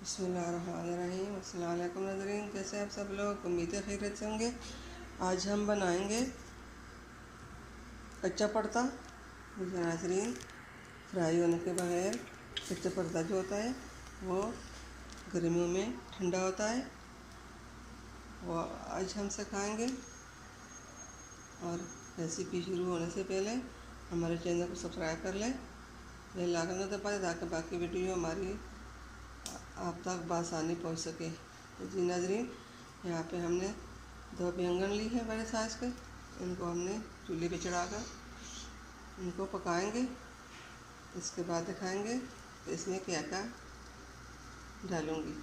बिस्मिल्लाहिर्रहमानिर्रहीम। अस्सलाम वालेकुम नाज़रीन, कैसे आप सब लोग? उम्मीद है खैरियत से होंगे। आज हम बनाएंगे कच्चा पड़ता। नाज़रीन, फ्राई होने के बगैर कच्चा पड़ता जो होता है वो गर्मियों में ठंडा होता है, वो आज हम सिखाएंगे। और रेसिपी शुरू होने से पहले हमारे चैनल को सब्सक्राइब कर लें, बेल आइकन को दबा दें ताकि बाकी वीडियो हमारी आप तक बआसानी पहुंच सके। तो जी नाज़रीन, यहाँ पे हमने 2 बैंगन ली है बड़े साइज़ के। इनको हमने चूल्हे पे चढ़ाकर इनको पकाएंगे। इसके बाद दिखाएंगे तो इसमें क्या क्या डालूँगी।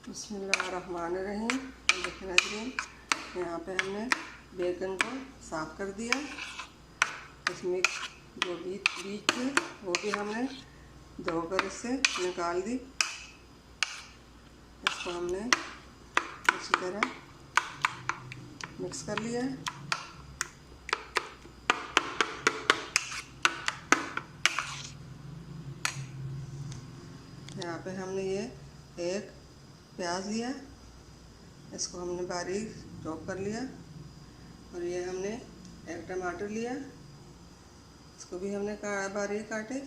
बिस्मिल्लाहिर्रहमानिर्रहीम। देखिए नाज़रीन, यहाँ पे हमने बैंगन को साफ़ कर दिया। इसमें जो बीज थे वो भी हमने धोकर इससे निकाल दी। इसको हमने अच्छी तरह मिक्स कर लिया है। यहाँ पे हमने ये एक प्याज लिया, इसको हमने बारीक चॉप कर लिया। और ये हमने एक टमाटर लिया, इसको भी हमने बारीक काटे।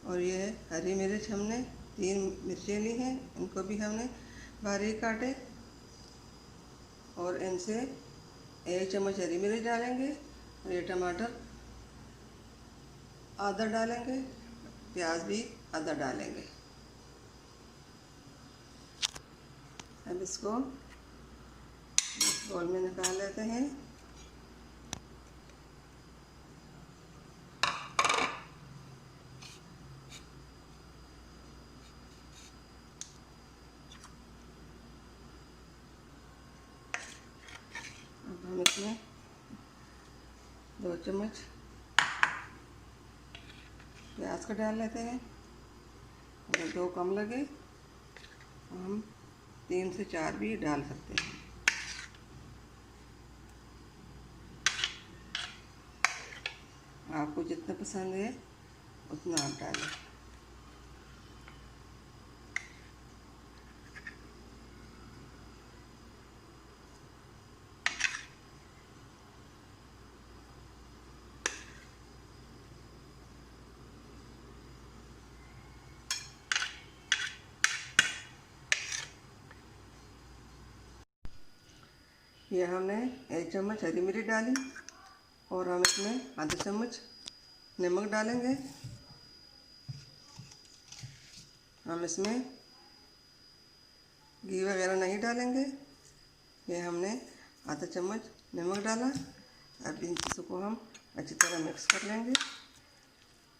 और ये हरी मिर्च हमने 3 मिर्चें ली हैं, इनको भी हमने बारीक काटे। और इनसे 1 चम्मच हरी मिर्च डालेंगे और ये टमाटर आधा डालेंगे, प्याज भी आधा डालेंगे। अब इसको बोल में निकाल लेते हैं। अब हम इसमें 2 चम्मच प्याज का डाल लेते हैं। अगर 2 कम लगे तो हम 3 से 4 भी डाल सकते हैं। आपको जितना पसंद है उतना आप डालें। ये हमने 1 चम्मच हरी मिर्च डाली और हम इसमें आधा चम्मच नमक डालेंगे। हम इसमें घी वगैरह नहीं डालेंगे। ये हमने आधा चम्मच नमक डाला। अब इन चीज़ों को हम अच्छी तरह मिक्स कर लेंगे।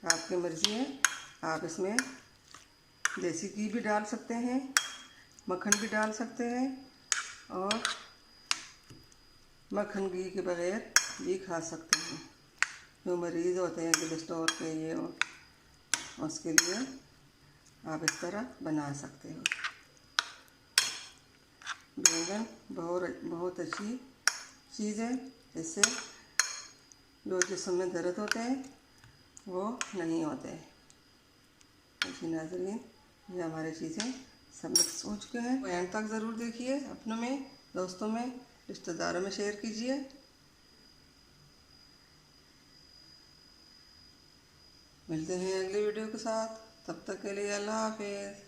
आपकी मर्ज़ी है, आप इसमें देसी घी भी डाल सकते हैं, मक्खन भी डाल सकते हैं। और मक्खन घी के बगैर भी खा सकते हैं। जो मरीज़ होते हैं कोलेस्ट्रॉल के, ये और उसके लिए आप इस तरह बना सकते हो। बैंगन बहुत अच्छी चीज़ है, इससे जो जिस्म में दर्द होते हैं वो नहीं होते। जी नाज़रीन, ये हमारी चीज़ें सब मिक्स हो चुके हैं। एंड तक ज़रूर देखिए, अपनों में, दोस्तों में, रिश्तेदारों में शेयर कीजिए। मिलते हैं अगली वीडियो के साथ, तब तक के लिए अल्लाह हाफिज़।